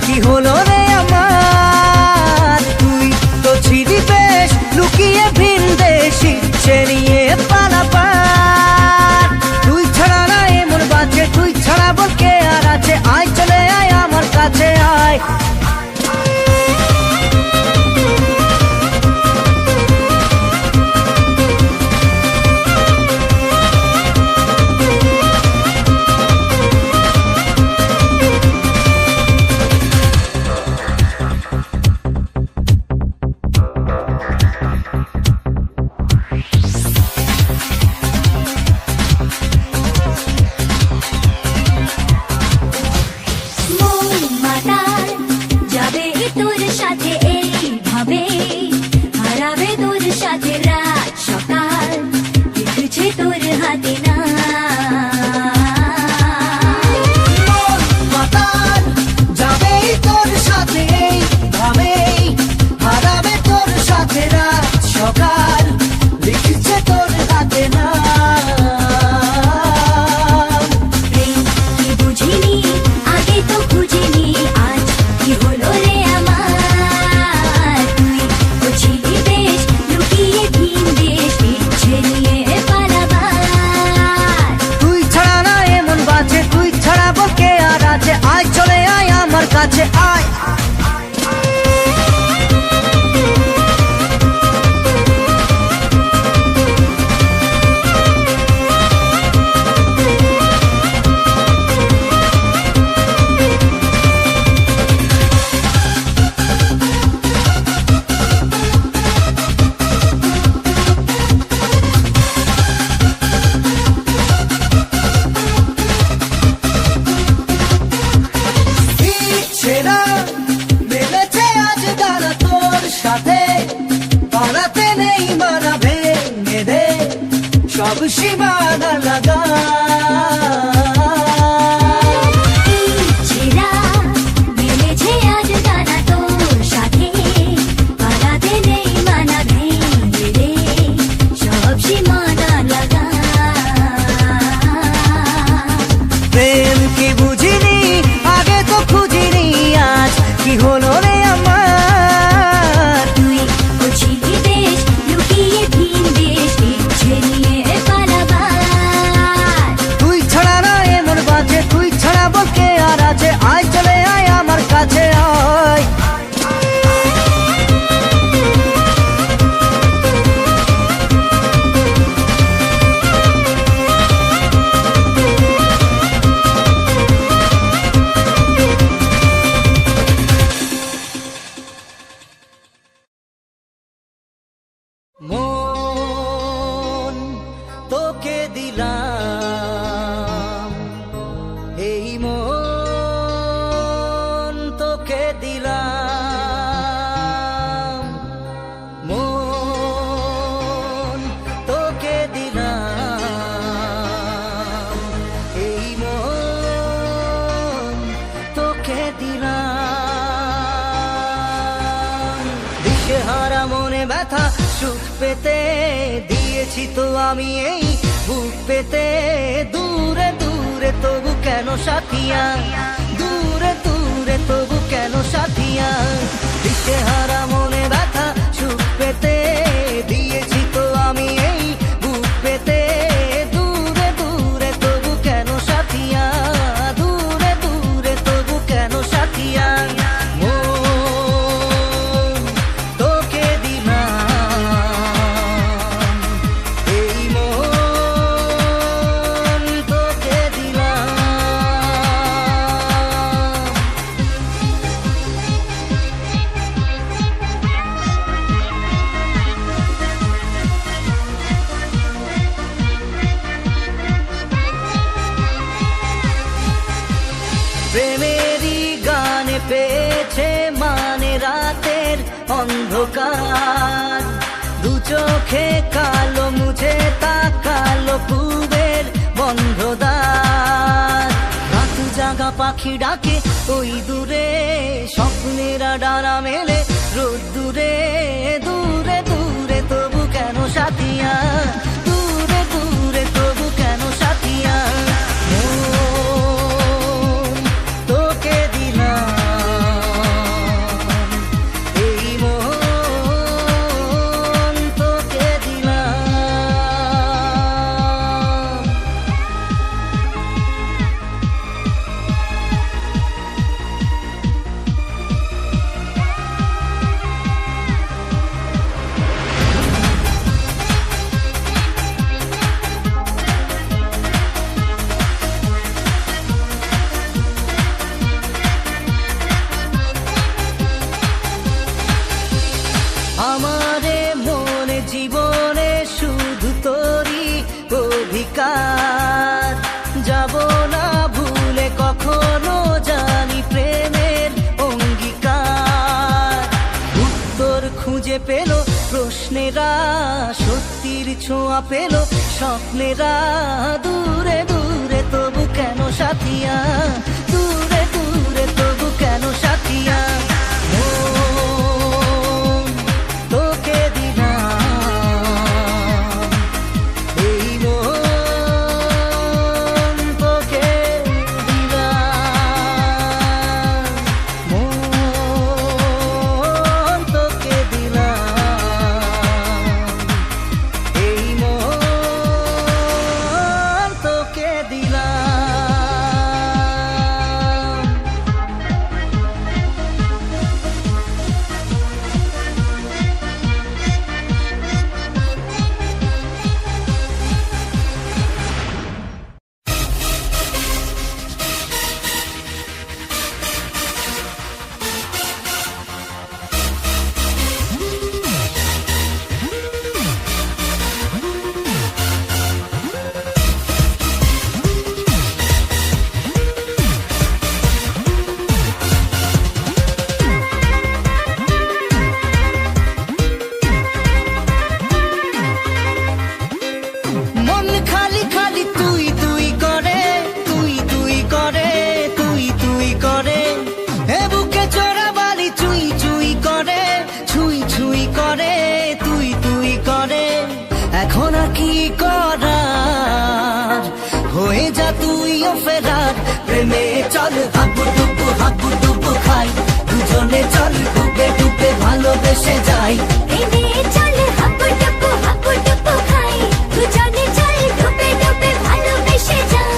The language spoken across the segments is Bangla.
কি হলো রে আমার, তুই তো ছিলি বেশ লুকিয়ে ভিন দেশি ছেড়িয়ে পালাবার। তুই ছাড়া না এমন বাঁচে, তুই ছাড়া বল কে আর আছে, আয় চলে আয় আমার কাছে আয়। আয় চলে আয় আমার কাছে আয়। সব সীমানা লাগা প্রেম কি বুঝিনি আগে তো খুঁজিনি, আজ কি হলো রে আমার, তুই ছিলি বেশ লুকিয়ে ভিন দেশ ছেড়িয়ে পালাবার। তুই ছাড়া না এমন বাজে, তুই ছাড়া বল কে আর আছে, আয় চলে আয় আমার কাছে আয়। মন তোকে দিলাম, এই মন তোকে দিলাম, মন তোকে দিলাম, এই মন তোকে দিলাম। দিশেহারা মনে ব্যথা সুখ পেতে দিয়েছি তো আমি এই বুক পেতে, দূরে দূরে তবু কেন সাথিয়া, দূরে দূরে তবু কেন সাথিয়া। দিশেহারা মনে ব্যথা সুখ পেতে দিয়েছি তো আমি এই বুক পেতে, দূরে দূরে তবু কেন সাথিয়া, দূরে দূরে তবু কেন সাথিয়া। অন্ধকার, দু চোখে কালো মুছে তাকালো পূবের বন্ধ দ্বার। রাত জাগা পাখি ডাকে ওই দূরে, স্বপ্নেরা ডানা মেলে রোদ দূরে দূরে দূরে, তবু কেন সাথিয়া, দূরে দূরে তবু কেন সাথিয়া। মন তোকে দিলাম, এই মন তোকে দিলাম। আমারে মনে জীবনে শুধু তোরই অধিকার, যাব না ভুলে কখনো জানি প্রেমের অঙ্গীকার। উত্তর খুঁজে পেল প্রশ্নেরা, সত্যির ছোঁয়া পেল স্বপ্নেরা, দূরে দূরে তবু কেন সাথিয়া, দূরে দূরে তবু কেন সাথিয়া। মন তোকে দিলাম, এই মন তোকে দিলাম, মন তোকে দিলাম, এই মন তোকে দিলাম। মন খালি খালি তুই তুই করে, তুই তুই করে, তুই তুই করে, এ বুকে চড়া বালি চুই চুই করে, ছুঁই ছুঁই করে, তুই তুই করে। এখন আর কি করার, হয়ে যা তুইও ফেরার, প্রেমে চল হাবু ডুবু খাই, দুজনে চল ডুবে ডুবে ভালোবেসে যাই। প্রেমে চল হাবু ডুবু খাই, দুজনে চল ডুবে ডুবে ভালোবেসে যাই।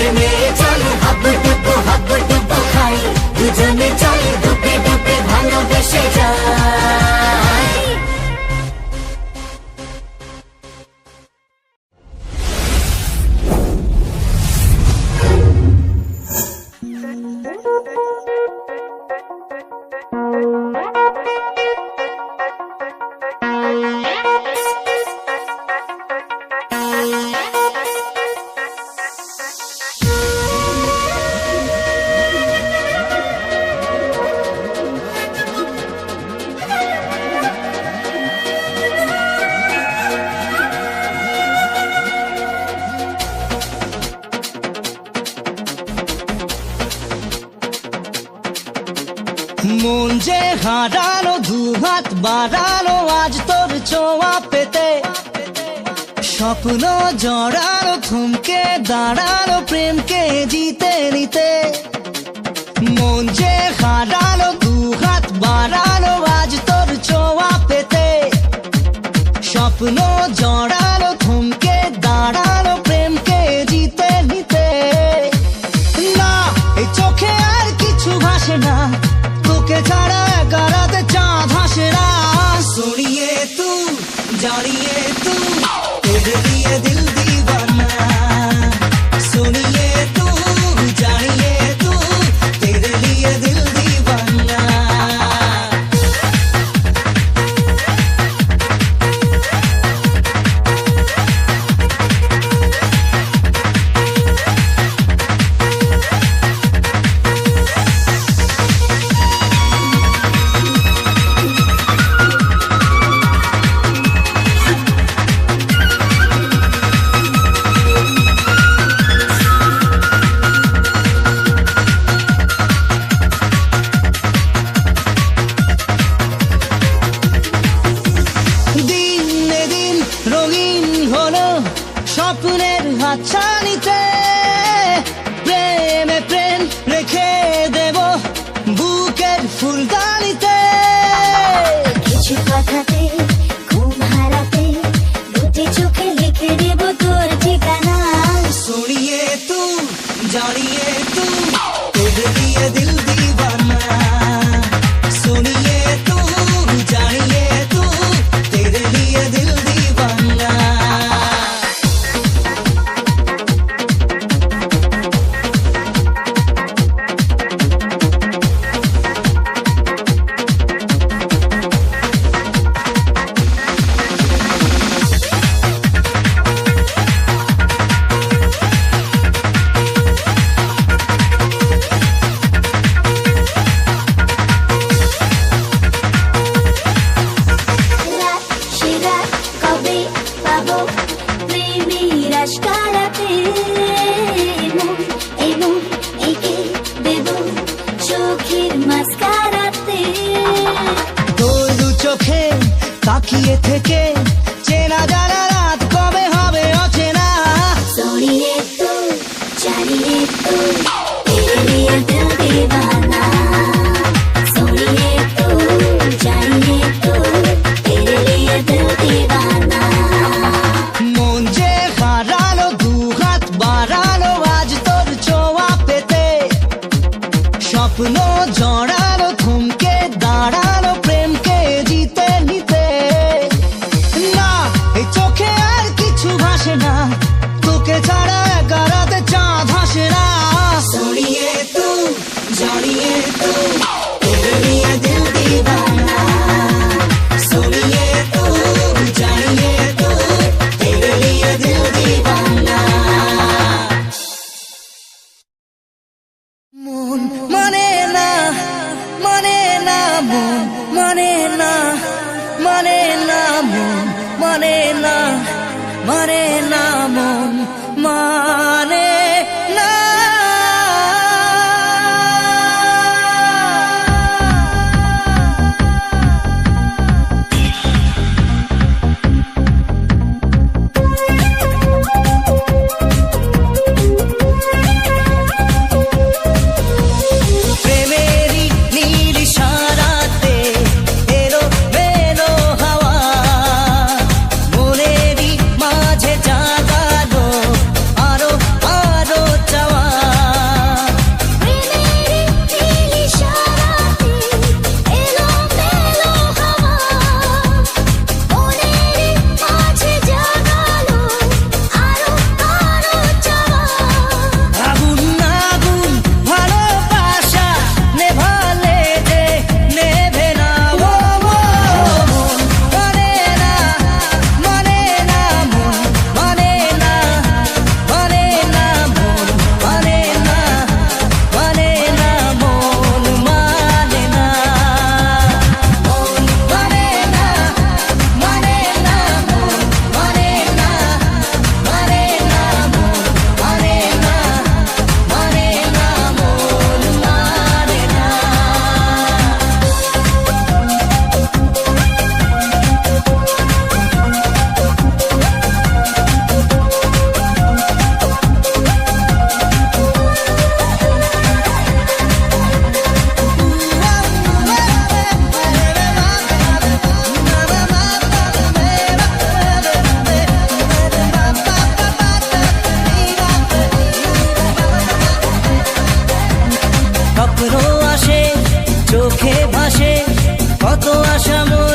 প্রেমে চলো হাবুডুবু খাই, দুজনে চলো ডুবে ডুবে ভালোবেসে যাই। মন যে হারানো, দুহাত বাড়ানো আজ তোর ছোঁয়া পেতে, স্বপ্ন জড়ানো, থমকে দাঁড়ানো প্রেমকে জিতে নিতে। মন যে হারানো, দুহাত বাড়ানো আজ তোর ছোঁয়া পেতে, স্বপ্ন জড়ানো, থমকে দাঁড়ানো প্রেমকে জিতে নিতে। না, এই চোখে আর কিছু ভাসে না, তোকে ছাড়া একা রাতে চাঁদ হাসে না। सुनिए तू जानिए तू तेरे लिए दिल दीवाना, सुनिए तू जानिए तू तेरे लिए दिल दीवाना। স্বপ্নের হাতছানিতে প্রেমে প্রেম রেখে দেব বুকের ফুলদানিতে। কিছু কথাতে ঘুম হারাতে দুটি চোখে লিখে দেব তোর ঠিকানা। सुनिए तू जानिए तू तेरे लिए दिल दीवाना, सुनिए तू जानिए तू तेरे लिए दिल दीवाना। চোখে তাকিয়ে থেকে চেনা জানা রাত কবে হবে অচেনা। सुनिए तू जानिए तू तेरे लिए दिल दीवाना, सुनिए तू जानिए तू तेरे लिए दिल दीवाना। মন যে হারালো, দুহাত বাড়ালো আজ তোর ছোঁয়া পেতে, স্বপ্ন জড়ালো, থমকে দাঁড়ালো প্রেমকে জিতে নিতে। না, এই চোখে আর কিছু ভাসে না, তোকে ছাড়া একা রাতে চাঁদ হাসে না। सुनिए तू जानिए तू तेरे लिए दिल दीवाना, सुनिए तू जानिए तू तेरे लिए दिल दीवाना। মন মানে না, মানে না, মন মানে না, মানে না, মন মানে না, মানে না, মন মানে না। প্রেমেরই নীল ইশারাতে এলো মেলো হাওয়া, মনেরই মাঝে জাগালো আরো শ্যামল